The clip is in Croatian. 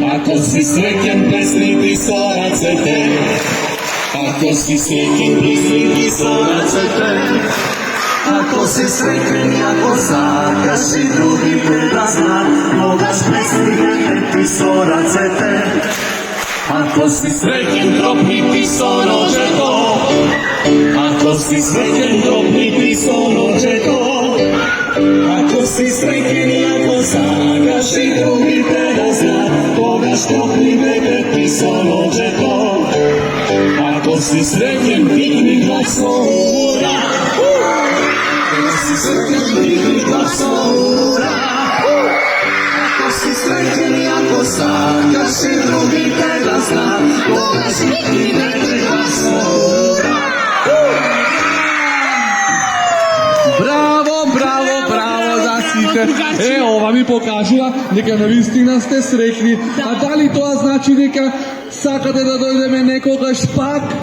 Ako si srećen, plesni soracete. Ako si srećen, plesni soracete. Ako si srećen, jako zakaši drugi da zna, mogaš plesni soracete. Ako si srećen, dropniti sorođeto. Ako si srećen, dropniti sorođeto. Ako si srećen, jako zakaši drugi da zna, mogaš dropniti sorođeto. Ako si srećen, digni glas ura. Ako si srećen, digni glas ura. Ako si srećen, jako zakaši drugi da zna, mogaš dropniti glas ura. Браво, браво, браво за сите. Ова ми покажува дека навистина сте среќни. А дали тоа значи дека сакате да дојдеме некогаш пак?